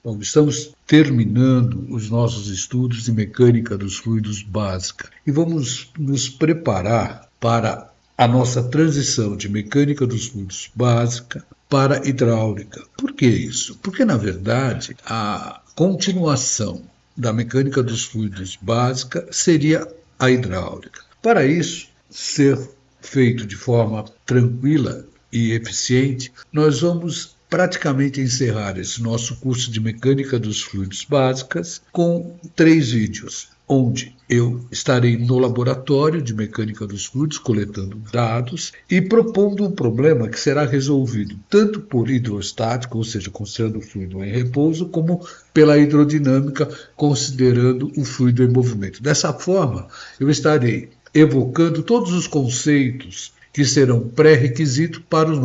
Bom, estamos terminando os nossos estudos de mecânica dos fluidos básica e vamos nos preparar para a nossa transição de mecânica dos fluidos básica para hidráulica. Por que isso? Porque, na verdade, a continuação da mecânica dos fluidos básica seria a hidráulica. Para isso ser feito de forma tranquila e eficiente, nós vamos praticamente encerrar esse nosso curso de mecânica dos fluidos básicas com 3 vídeos, onde eu estarei no laboratório de mecânica dos fluidos coletando dados e propondo um problema que será resolvido tanto por hidrostática, ou seja, considerando o fluido em repouso, como pela hidrodinâmica, considerando o fluido em movimento. Dessa forma, eu estarei evocando todos os conceitos que serão pré-requisito para os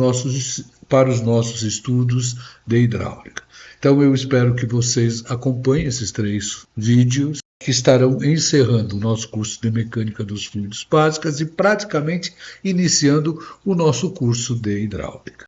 nossos estudos de hidráulica. Então eu espero que vocês acompanhem esses 3 vídeos que estarão encerrando o nosso curso de mecânica dos fluidos básicas e praticamente iniciando o nosso curso de hidráulica.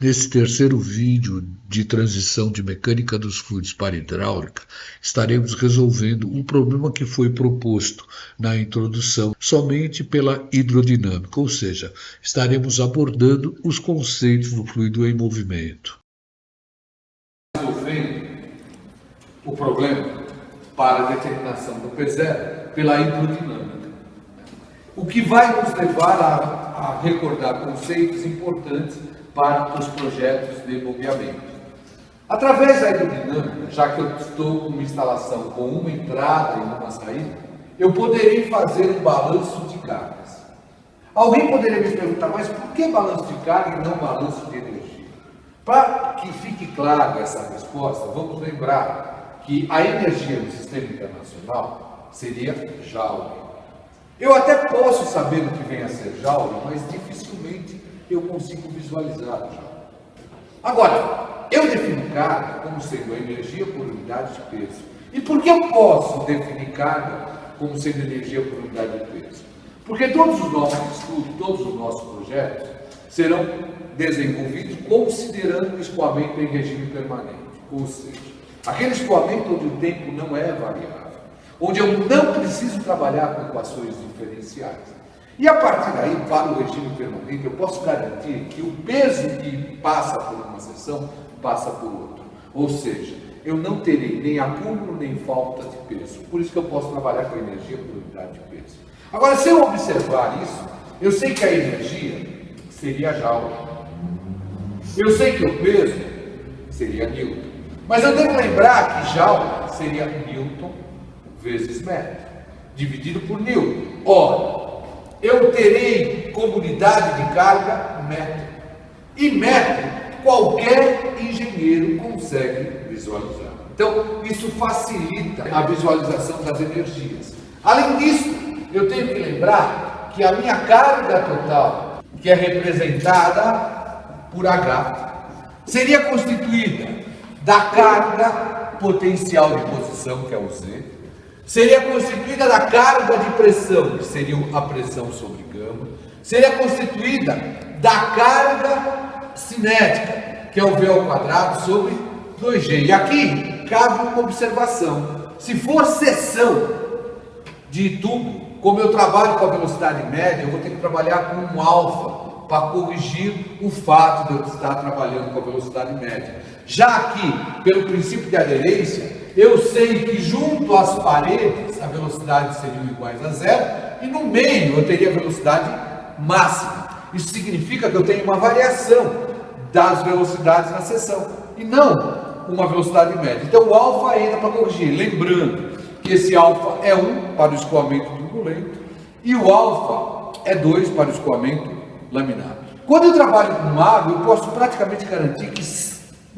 Nesse terceiro vídeo de transição de mecânica dos fluidos para hidráulica, estaremos resolvendo um problema que foi proposto na introdução somente pela hidrodinâmica, ou seja, estaremos abordando os conceitos do fluido em movimento. Resolvendo o problema para a determinação do P0 pela hidrodinâmica, o que vai nos levar a recordar conceitos importantes para os projetos de bombeamento. Através da hidrodinâmica, já que eu estou com uma instalação com uma entrada e uma saída, eu poderei fazer um balanço de cargas. Alguém poderia me perguntar, mas por que balanço de carga e não balanço de energia? Para que fique clara essa resposta, vamos lembrar que a energia no sistema internacional seria Joule. Eu até posso saber o que vem a ser Joule, mas dificilmente eu consigo visualizar o Joule. Agora, eu defino carga como sendo a energia por unidade de peso. E por que eu posso definir carga como sendo energia por unidade de peso? Porque todos os nossos estudos, todos os nossos projetos serão desenvolvidos considerando o escoamento em regime permanente. Ou seja, aquele escoamento onde o tempo não é variável, onde eu não preciso trabalhar com equações diferenciais. E a partir daí, para o regime permanente, eu posso garantir que o peso que passa por uma seção passa por outra. Ou seja, eu não terei nem acúmulo nem falta de peso. Por isso que eu posso trabalhar com a energia por unidade de peso. Agora, se eu observar isso, eu sei que a energia seria Joule. Eu sei que o peso seria Newton. Mas eu devo lembrar que Joule seria Newton vezes metro, dividido por Newton. Ora, eu terei como unidade de carga metro. E metro, qualquer engenheiro consegue visualizar. Então, isso facilita a visualização das energias. Além disso, eu tenho que lembrar que a minha carga total, que é representada por H, seria constituída da carga potencial de posição, que é o Z, seria constituída da carga de pressão, que seria a pressão sobre gama, seria constituída da carga cinética, que é o V ao quadrado sobre 2G. E aqui cabe uma observação. Se for seção de tubo, como eu trabalho com a velocidade média, eu vou ter que trabalhar com um alfa para corrigir o fato de eu estar trabalhando com a velocidade média. Já que, pelo princípio de aderência, eu sei que junto às paredes a velocidade seriam iguais a zero e no meio eu teria a velocidade máxima. Isso significa que eu tenho uma variação das velocidades na seção e não uma velocidade média. Então o alfa entra para corrigir, lembrando que esse alfa é 1 para o escoamento turbulento e o alfa é 2 para o escoamento laminado. Quando eu trabalho com água, eu posso praticamente garantir que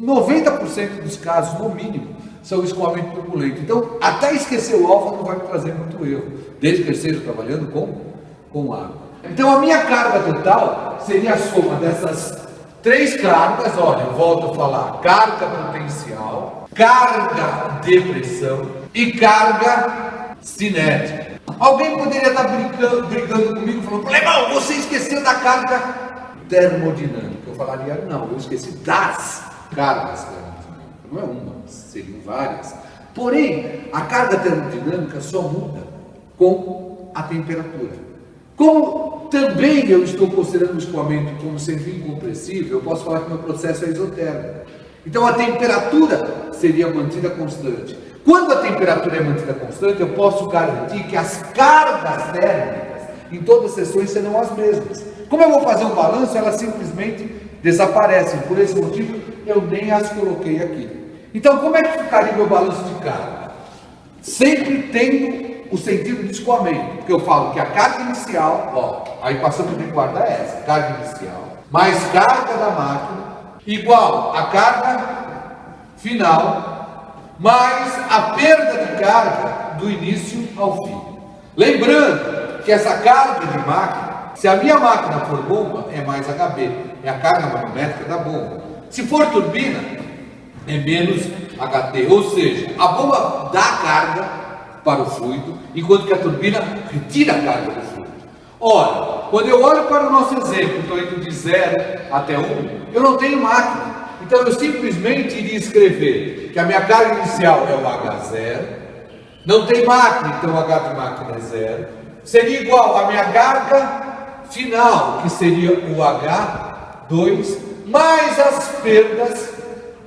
90% dos casos, no mínimo, são escoamento turbulento. Então, até esquecer o alfa não vai me trazer muito erro, desde que eu esteja trabalhando com água. Então, a minha carga total seria a soma dessas 3 cargas. Olha, eu volto a falar: carga potencial, carga de pressão e carga cinética. Alguém poderia estar brigando comigo, falando: Alemão, você esqueceu da carga termodinâmica. Eu falaria: não, eu esqueci das cargas termodinâmicas. Não é uma, seriam várias. Porém, a carga termodinâmica só muda com a temperatura. Como também eu estou considerando o escoamento como sendo incompressível, eu posso falar que meu processo é isotérmico. Então a temperatura seria mantida constante. Quando a temperatura é mantida constante, eu posso garantir que as cargas térmicas em todas as seções serão as mesmas. Como eu vou fazer um balanço, elas simplesmente desaparecem. Por esse motivo, eu nem as coloquei aqui. Então, como é que ficaria meu balanço de carga? Sempre tendo o sentido de escoamento. Porque eu falo que a carga inicial, a equação que eu tenho que guardar é essa: carga inicial mais carga da máquina igual a carga final mais a perda de carga do início ao fim. Lembrando que essa carga de máquina, se a minha máquina for bomba, é mais HB, é a carga manométrica da bomba. Se for turbina, é menos HT, ou seja, a bomba dá carga para o fluido, enquanto que a turbina retira a carga do fluido. Ora, quando eu olho para o nosso exemplo, estou indo de 0 até 1, eu não tenho máquina. Então eu simplesmente iria escrever que a minha carga inicial é o H0, não tem máquina, então o H de máquina é 0, seria igual à minha carga final, que seria o H2, mais as perdas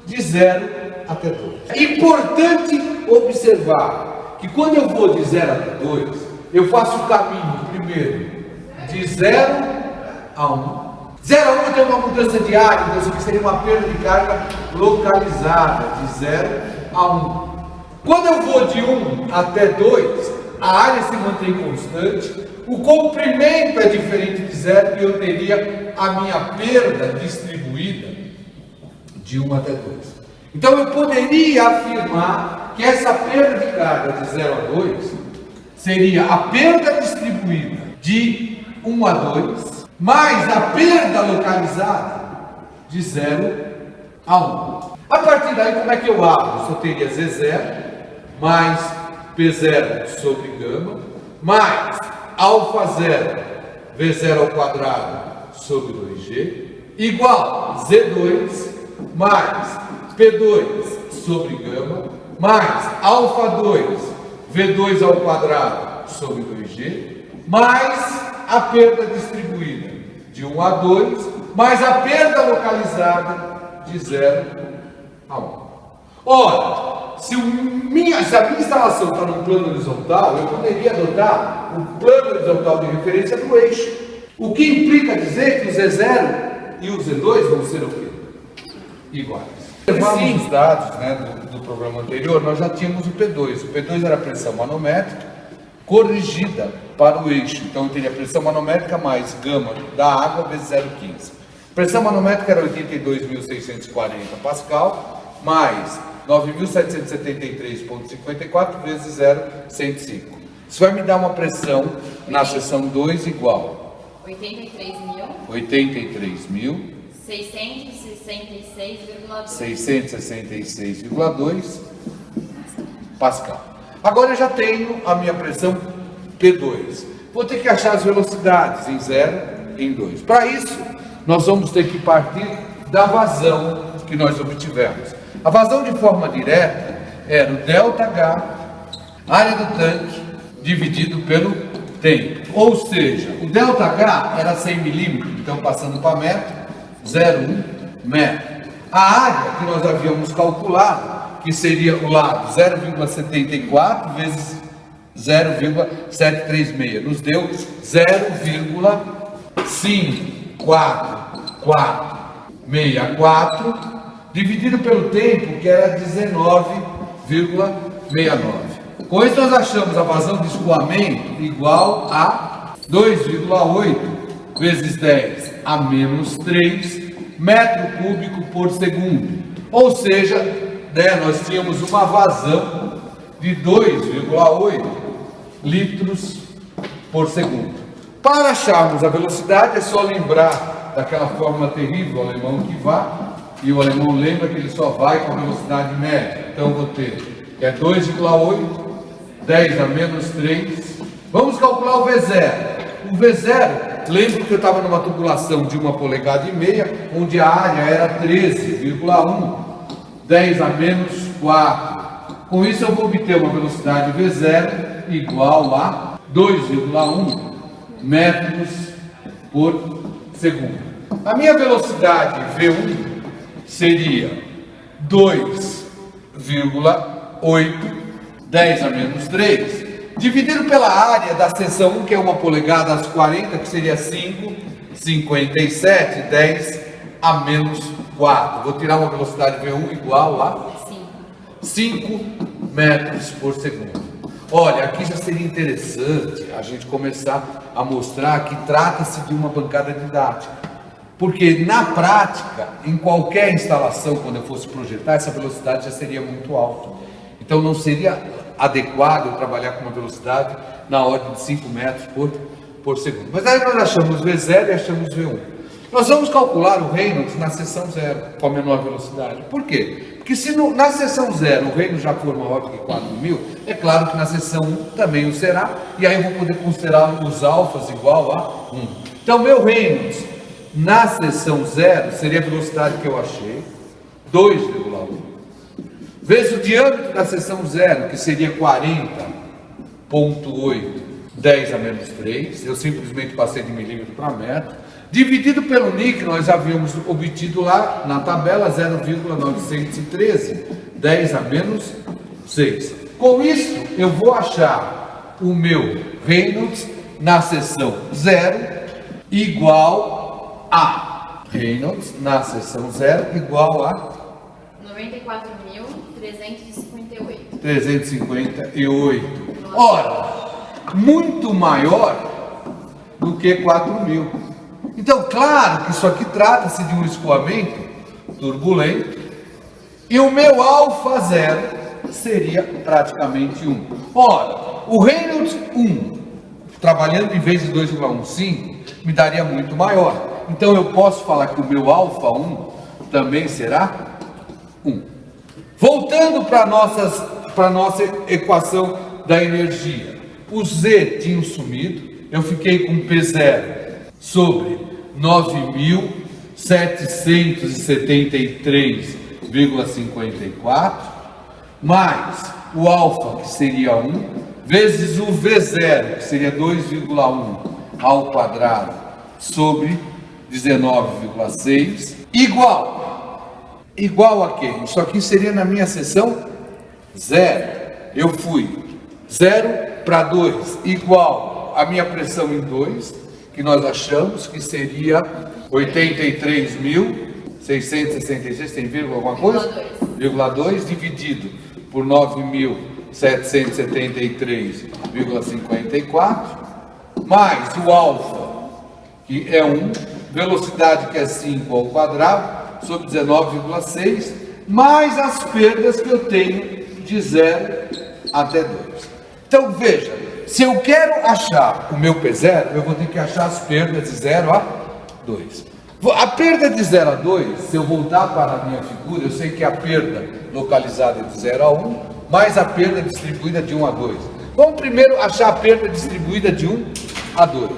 de 0 até 2. É importante observar que quando eu vou de 0 até 2, eu faço o caminho primeiro de 0 a 1. 0 a 1 eu tenho uma mudança de área, então isso aqui seria uma perda de carga localizada, de 0 a 1. Quando eu vou de 1 até 2, a área se mantém constante, o comprimento é diferente de 0 e eu teria a minha perda distribuída de 1 até 2. Então eu poderia afirmar que essa perda de carga de 0 a 2 seria a perda distribuída de 1 a 2 mais a perda localizada de 0 a 1. A partir daí, como é que eu abro? Eu só teria Z0 mais P0 sobre gama mais alfa 0 V0 ao quadrado sobre 2G igual Z2 mais P2 sobre gama mais alfa 2 V2 ao quadrado sobre 2G mais a perda distribuída de 1 a 2 mais a perda localizada de 0 a 1. Ora, se a minha instalação está num plano horizontal, eu poderia adotar o plano horizontal de referência do eixo, o que implica dizer que o Z0 e o Z2 vão ser o quê? Iguais. Observamos os dados, do programa anterior, nós já tínhamos o P2. O P2 era a pressão manométrica corrigida para o eixo. Então eu teria pressão manométrica mais gama da água vezes 0,15. Pressão manométrica era 82.640 Pascal mais 9.773,54 vezes 0,105. Isso vai me dar uma pressão na seção 2 igual 83.666,2 Pascal. Agora eu já tenho a minha pressão P2. Vou ter que achar as velocidades em 0 e em 2. Para isso, nós vamos ter que partir da vazão que nós obtivemos. A vazão de forma direta era o ΔH, área do tanque, dividido pelo tempo. Ou seja, o ΔH era 100 milímetros, então passando para metro, 0,1 metro. A área que nós havíamos calculado, que seria o lado 0,74 vezes 0,736, nos deu 0,54464 dividido pelo tempo, que era 19,69. Com isso nós achamos a vazão de escoamento igual a 2,8 vezes 10 a menos 3 metro cúbico por segundo. Ou seja, nós tínhamos uma vazão de 2,8 litros por segundo. Para acharmos a velocidade é só lembrar daquela fórmula terrível do alemão que vá, e o alemão lembra que ele só vai com a velocidade média. Então eu vou ter que é 2,8, 10 a menos 3. Vamos calcular o V0. O V0, lembro que eu estava numa tubulação de 1,5 polegadas, onde a área era 13,1 10 a menos 4. Com isso eu vou obter uma velocidade V0 igual a 2,1 metros por segundo. A minha velocidade V1 seria 2,8, 10 a menos 3, dividido pela área da seção 1, que é uma polegada às 40, que seria 5, 57, 10 a menos 4. Vou tirar uma velocidade V1 igual a 5 metros por segundo. Olha, aqui já seria interessante a gente começar a mostrar que trata-se de uma bancada didática. Porque na prática, em qualquer instalação, quando eu fosse projetar, essa velocidade já seria muito alta. Então não seria adequado eu trabalhar com uma velocidade na ordem de 5 metros por segundo. Mas aí nós achamos V0 e achamos V1. Nós vamos calcular o Reynolds na seção 0, com a menor velocidade. Por quê? Porque se na seção 0 o Reynolds já for maior do que 4.000, é claro que na seção 1 também o será, e aí eu vou poder considerar os alfas igual a 1. Então meu Reynolds na seção 0 seria a velocidade que eu achei, 2,1, vezes o diâmetro da seção 0, que seria 40,8, 10 a menos 3, eu simplesmente passei de milímetro para metro, dividido pelo NI, que nós havíamos obtido lá na tabela, 0,913, 10 a menos 6. Com isso, eu vou achar o meu Reynolds na seção 0 igual a Reynolds na seção 0 igual a 94.358. 358. Ora, muito maior do que 4.000. Então, claro que isso aqui trata-se de um escoamento turbulento e o meu alfa 0 seria praticamente 1. Ora, o Reynolds 1, trabalhando em vez de 2,15, me daria muito maior. Então, eu posso falar que o meu alfa 1 também será 1. Voltando para a nossa equação da energia. O Z tinha sumido, eu fiquei com P0 sobre 9.773,54, mais o alfa, que seria 1, vezes o V0, que seria 2,1 ao quadrado, sobre 19,6, igual a quê? Isso aqui seria na minha seção 0. Eu fui 0 para 2, igual a minha pressão em 2, que nós achamos que seria 83.666, tem vírgula alguma coisa? 2, dividido por 9.773,54, mais o alfa, que é 1, velocidade que é 5 ao quadrado, sobre 19,6, mais as perdas que eu tenho de 0 até 2. Então veja, se eu quero achar o meu P0, eu vou ter que achar as perdas de 0 a 2. A perda de 0 a 2, se eu voltar para a minha figura, eu sei que a perda localizada é de 0 a 1, mais a perda distribuída de 1 a 2. Vamos primeiro achar a perda distribuída de 1 a 2.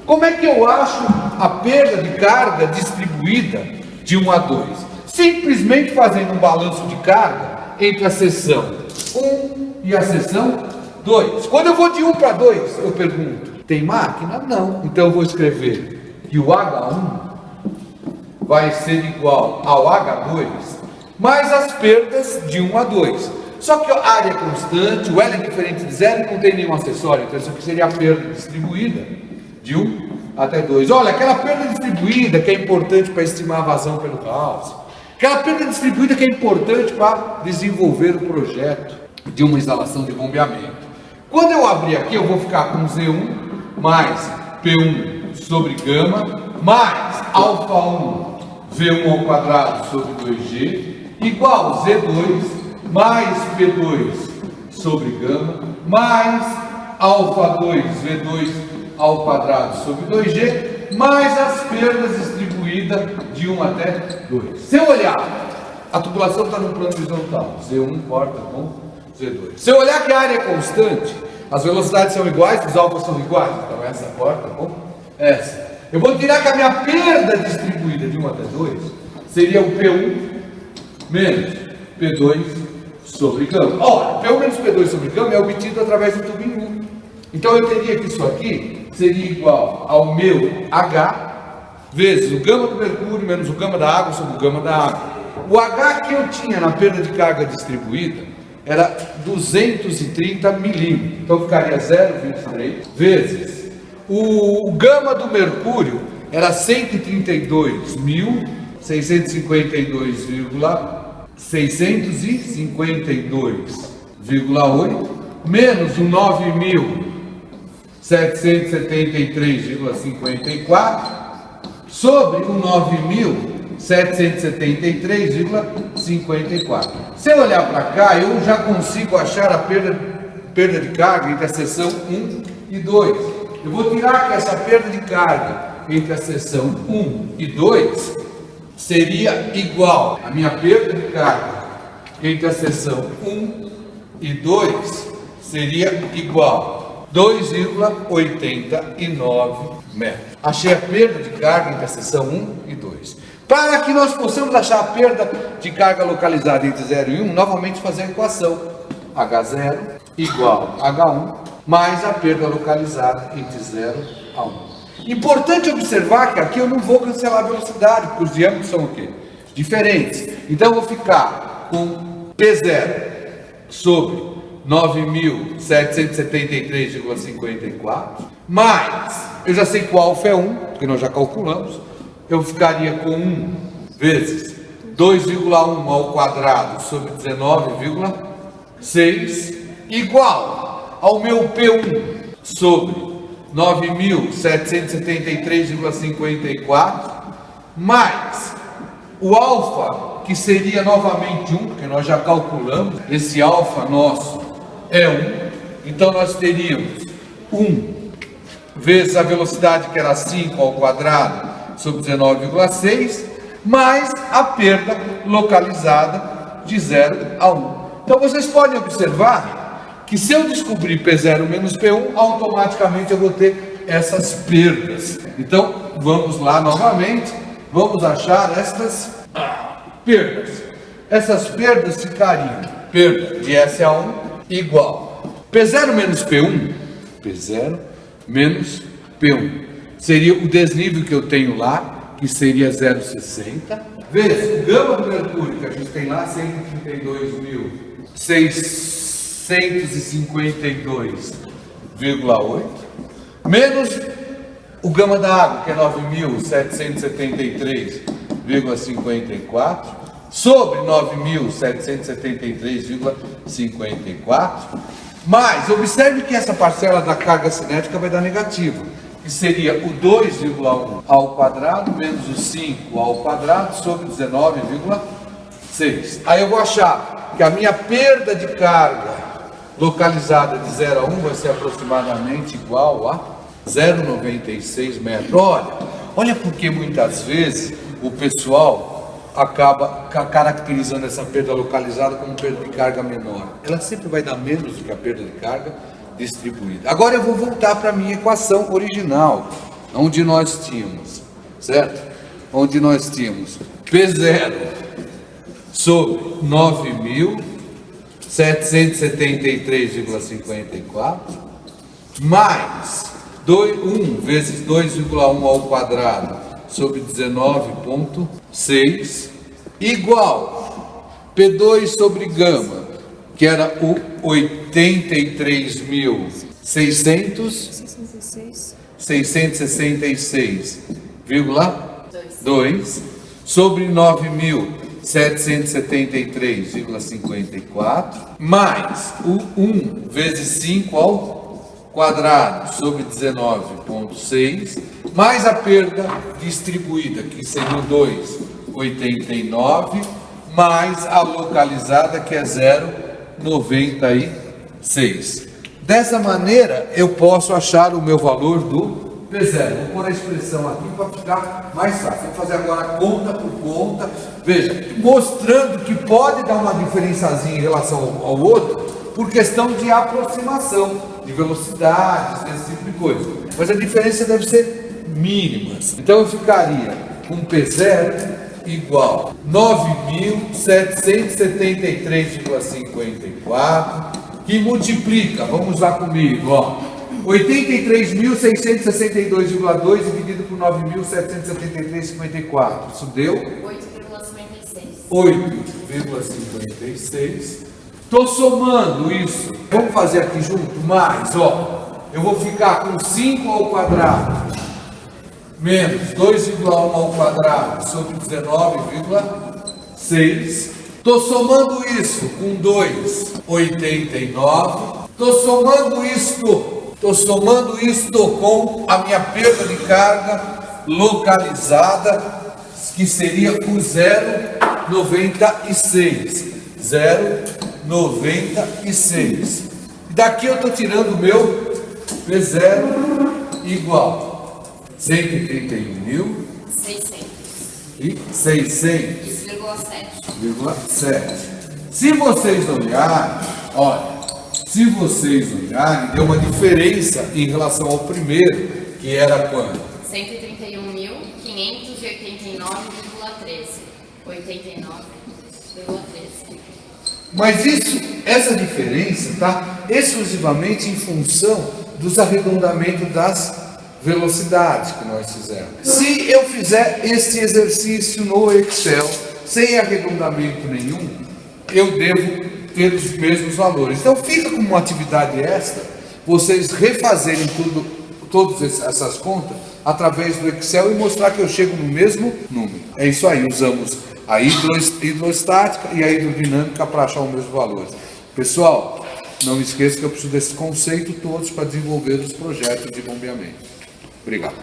Como é que eu acho a perda de carga distribuída de 1 a 2? Simplesmente fazendo um balanço de carga entre a seção 1 e a seção 2. Quando eu vou de 1 para 2, eu pergunto, tem máquina? Não. Então eu vou escrever que o H1 vai ser igual ao H2 mais as perdas de 1 a 2. Só que a área é constante, o L é diferente de 0 e não tem nenhum acessório. Então isso aqui seria a perda distribuída de 1 até 2. Olha, aquela perda distribuída que é importante para estimar a vazão pelo cálcio. Aquela perda distribuída que é importante para desenvolver o projeto de uma instalação de bombeamento. Quando eu abrir aqui, eu vou ficar com Z1 mais P1 sobre gama, mais alfa 1 V1 ao quadrado sobre 2G, igual Z2 mais P2 sobre gama, mais alfa 2 V2 ao quadrado sobre 2G, mais as perdas distribuídas de 1 até 2. Se eu olhar, a tubulação está no plano horizontal, Z1 corta com Z2. Se eu olhar que a área é constante, as velocidades são iguais, os alfas são iguais, então essa corta com essa. Eu vou tirar que a minha perda distribuída de 1 até 2 seria o P1 menos P2 sobre gama. Ora, P1 menos P2 sobre gama é obtido através do tubo em U. Então eu teria que isso aqui seria igual ao meu H vezes o gama do mercúrio menos o gama da água sobre o gama da água. O H que eu tinha na perda de carga distribuída era 230 milímetros. Então ficaria 0,23 vezes o gama do mercúrio era 132.652,8 menos o 9.773,54 sobre o 9.773,54. Se eu olhar para cá, eu já consigo achar a perda de carga entre a seção 1 e 2. Eu vou tirar que essa perda de carga entre a seção 1 e 2 seria igual a minha perda de carga entre a seção 1 e 2 seria igual a 2,89 metros. Achei a perda de carga entre a seção 1 e 2. Para que nós possamos achar a perda de carga localizada entre 0 e 1, novamente fazer a equação H0 igual a H1 mais a perda localizada entre 0 a 1. Importante observar que aqui eu não vou cancelar a velocidade, porque os diâmetros são o quê? Diferentes. Então eu vou ficar com P0 sobre 9.773,54 mais, eu já sei que o alfa é 1, porque nós já calculamos, eu ficaria com 1 vezes 2,1 ao quadrado sobre 19,6 igual ao meu P1 sobre 9.773,54 mais o alfa, que seria novamente 1, porque nós já calculamos, esse alfa nosso é 1, então nós teríamos 1 vezes a velocidade que era 5 ao quadrado sobre 19,6 mais a perda localizada de 0 a 1. Então vocês podem observar que se eu descobrir P0 menos P1, automaticamente eu vou ter essas perdas. Então, vamos lá novamente, vamos achar estas perdas. Essas perdas ficariam, perda de SA1 igual P0 menos P1, P0 menos P1, seria o desnível que eu tenho lá, que seria 0,60, vezes o gama do mercúrio, que a gente tem lá, 132.652,8, menos o gama da água, que é 9.773,54, sobre 9.773,54, mas observe que essa parcela da carga cinética vai dar negativa, que seria o 2,1 ao quadrado menos o 5 ao quadrado sobre 19,6. Aí eu vou achar que a minha perda de carga localizada de 0 a 1 vai ser aproximadamente igual a 0,96 metros. Olha porque muitas vezes o pessoal acaba caracterizando essa perda localizada como perda de carga menor. Ela sempre vai dar menos do que a perda de carga distribuída. Agora eu vou voltar para a minha equação original, onde nós tínhamos, certo? Onde nós tínhamos P0 sobre 9.773,54 mais 1 vezes 2,1 ao quadrado sobre 19,6 igual P2 sobre gama, que era o 83.666,2 sobre 9.773,54 mais o 1 vezes 5 ao quadrado sobre 19,6 mais a perda distribuída, que seria o 2,89 mais a localizada, que é 0,96. Dessa maneira eu posso achar o meu valor do P0. Vou pôr a expressão aqui para ficar mais fácil. Vou fazer agora conta por conta. Veja, mostrando que pode dar uma diferençazinha em relação ao outro por questão de aproximação, de velocidades, desse tipo de coisa. Mas a diferença deve ser mínima. Então eu ficaria com P0 igual 9.773,54, que multiplica, vamos lá comigo, ó, 83.662,2 dividido por 9.773,54. Isso deu 8,56. Estou somando isso. Vamos fazer aqui junto mais, ó. Eu vou ficar com 5 ao quadrado menos 2,1 ao quadrado sobre 19,6. Estou somando isso com 2, 89. Estou somando isto com a minha perda de carga localizada, que seria o 0,96. 0,96. E daqui eu estou tirando o meu P0 igual 131.600,7. Se vocês olharem, olha, deu uma diferença em relação ao primeiro, que era quanto? 131.589,13. 89,13. Mas essa diferença está exclusivamente em função dos arredondamentos das velocidades que nós fizemos. Se eu fizer este exercício no Excel sem arredondamento nenhum, eu devo ter os mesmos valores. Então fica como uma atividade extra vocês refazerem todas essas contas através do Excel e mostrar que eu chego no mesmo número. É isso aí, usamos a hidrostática e a hidrodinâmica para achar os mesmos valores. Pessoal, não esqueça que eu preciso desse conceito todos para desenvolver os projetos de bombeamento. Obrigado.